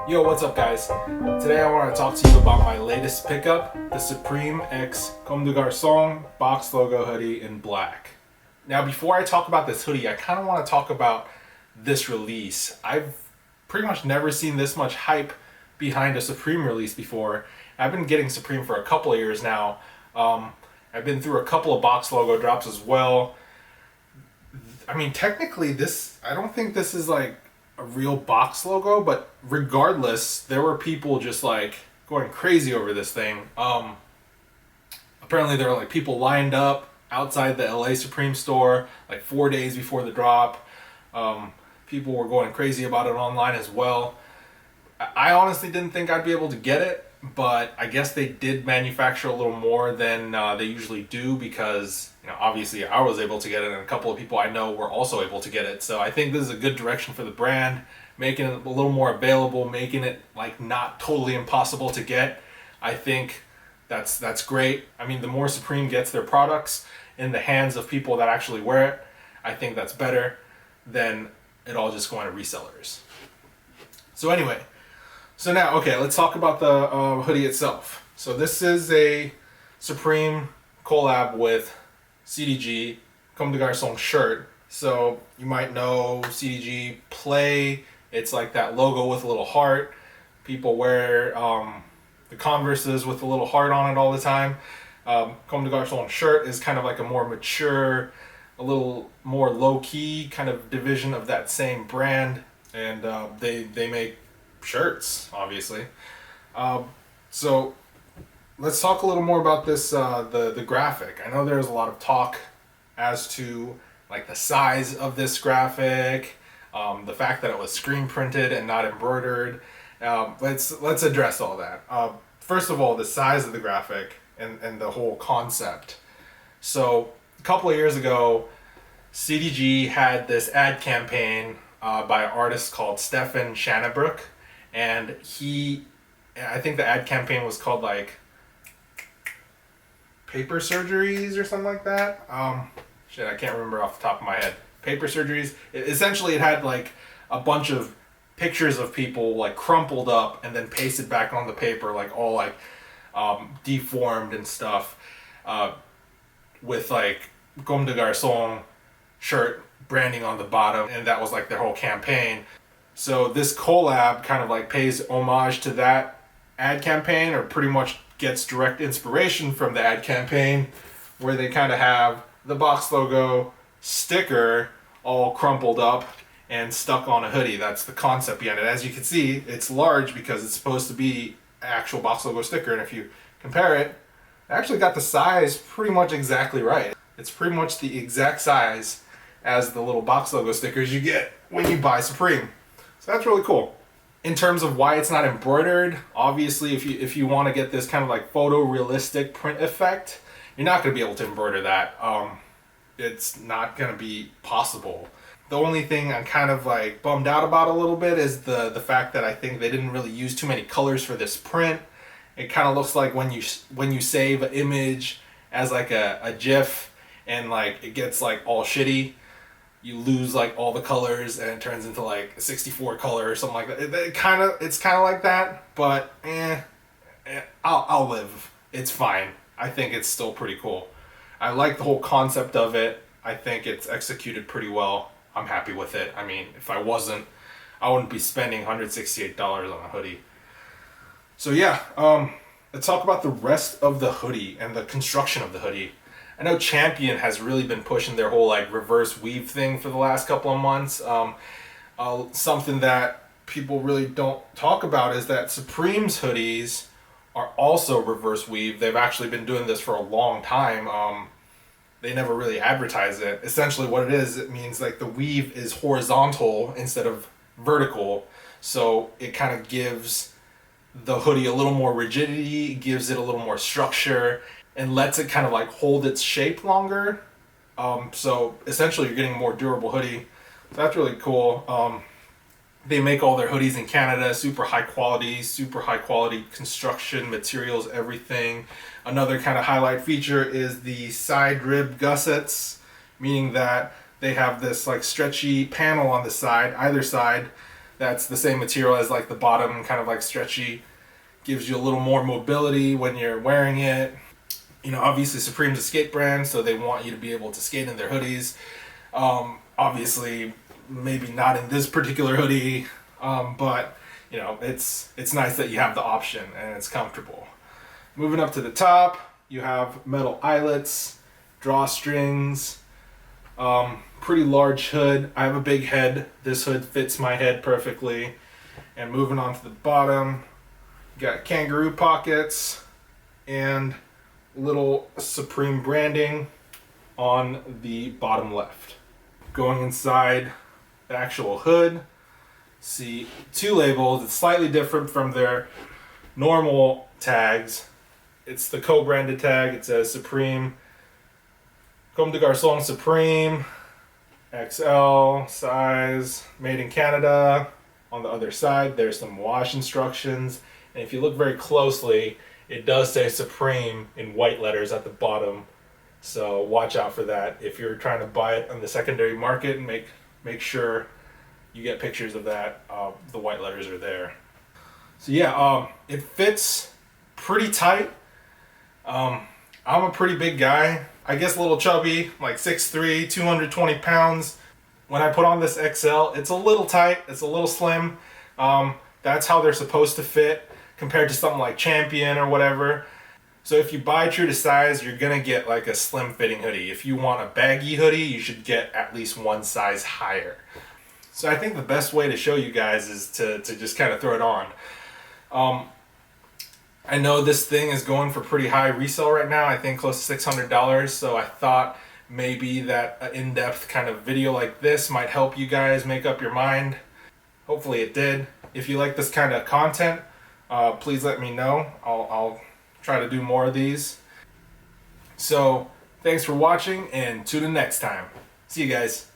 Yo, what's up guys? Today I want to talk to you about my latest pickup, the Supreme X Comme des Garçons box logo hoodie in black. Now before I talk about this hoodie, I kind of want to talk about this release. I've pretty much never seen this much hype behind a Supreme release before. I've been getting Supreme for a couple of years now. I've been through a couple of box logo drops as well. I mean, technically I don't think this is like a real box logo, but regardless, there were people just like going crazy over this thing. Apparently there were like people lined up outside the LA Supreme store like 4 days before the drop. People were going crazy about it online as well. I honestly didn't think I'd be able to get it, but I guess they did manufacture a little more than they usually do because, you know, obviously I was able to get it and a couple of people I know were also able to get it. So I think this is a good direction for the brand, making it a little more available, making it like not totally impossible to get. I think that's great. I mean, the more Supreme gets their products in the hands of people that actually wear it, I think that's better than it all just going to resellers. So anyway, so now, okay, let's talk about the hoodie itself. So this is a Supreme collab with CDG Comme des Garçons shirt. So you might know CDG Play. It's like that logo with a little heart. People wear the Converses with a little heart on it all the time. Comme des Garçons shirt is kind of like a more mature, a little more low-key kind of division of that same brand. And they make shirts, obviously. So let's talk a little more about this, the graphic. I know there's a lot of talk as to like the size of this graphic, the fact that it was screen printed and not embroidered. Let's address all that. First of all, the size of the graphic and the whole concept. So a couple of years ago, CDG had this ad campaign by an artist called Stefan Shannabrook, and I think the ad campaign was called like Paper Surgeries or something like that. Shit, I can't remember off the top of my head. Paper Surgeries. Essentially, it had like a bunch of pictures of people like crumpled up and then pasted back on the paper, like all like deformed and stuff, with like Comme des Garçons shirt branding on the bottom, and that was like their whole campaign. So this collab kind of like pays homage to that ad campaign, or pretty much gets direct inspiration from the ad campaign, where they kind of have the box logo sticker all crumpled up and stuck on a hoodie. That's the concept behind it. As you can see, it's large because it's supposed to be an actual box logo sticker, and if you compare it, I actually got the size pretty much exactly right. It's pretty much the exact size as the little box logo stickers you get when you buy Supreme. So that's really cool. In terms of why it's not embroidered, obviously if you want to get this kind of like photorealistic print effect, you're not going to be able to embroider that. It's not going to be possible. The only thing I'm kind of like bummed out about a little bit is the fact that I think they didn't really use too many colors for this print. It kind of looks like when you save an image as like a GIF and like it gets like all shitty, you lose like all the colors and it turns into like a 64 color or something like that. It's kind of like that, but I'll live. It's fine. I think it's still pretty cool. I like the whole concept of it. I think it's executed pretty well. I'm happy with it. I mean, if I wasn't, I wouldn't be spending $168 on a hoodie. So yeah, let's talk about the rest of the hoodie and the construction of the hoodie. I know Champion has really been pushing their whole like reverse weave thing for the last couple of months. Something that people really don't talk about is that Supreme's hoodies are also reverse weave. They've actually been doing this for a long time. They never really advertise it. Essentially what it is, it means like the weave is horizontal instead of vertical. So it kind of gives the hoodie a little more rigidity, gives it a little more structure, and lets it kind of like hold its shape longer. So essentially you're getting a more durable hoodie. So that's really cool. They make all their hoodies in Canada, super high quality construction, materials, everything. Another kind of highlight feature is the side rib gussets, meaning that they have this like stretchy panel on the side, either side, That's the same material as like the bottom, kind of like stretchy. Gives you a little more mobility when you're wearing it. You know, obviously Supreme's a skate brand, so they want you to be able to skate in their hoodies. Obviously, maybe not in this particular hoodie, but you know, it's nice that you have the option and it's comfortable. Moving up to the top, you have metal eyelets, drawstrings, pretty large hood. I have a big head. This hood fits my head perfectly. And moving on to the bottom, you got kangaroo pockets and little Supreme branding on the bottom left. Going inside the actual hood, see two labels. It's slightly different from their normal tags. It's the co-branded tag. It says Supreme, Comme des Garcons Supreme, XL size, made in Canada. On the other side, there's some wash instructions. And if you look very closely, it does say Supreme in white letters at the bottom. So watch out for that. If you're trying to buy it on the secondary market, make sure you get pictures of that. The white letters are there. So yeah, it fits pretty tight. I'm a pretty big guy. I guess a little chubby, like 6'3", 220 pounds. When I put on this XL, it's a little tight, it's a little slim. That's how they're supposed to fit compared to something like Champion or whatever. So if you buy true to size, you're gonna get like a slim fitting hoodie. If you want a baggy hoodie, you should get at least one size higher. So I think the best way to show you guys is to just kind of throw it on. I know this thing is going for pretty high resale right now, I think close to $600, so I thought maybe that an in-depth kind of video like this might help you guys make up your mind. Hopefully it did. If you like this kind of content, please let me know. I'll try to do more of these. So thanks for watching, and tune in next time. See you guys.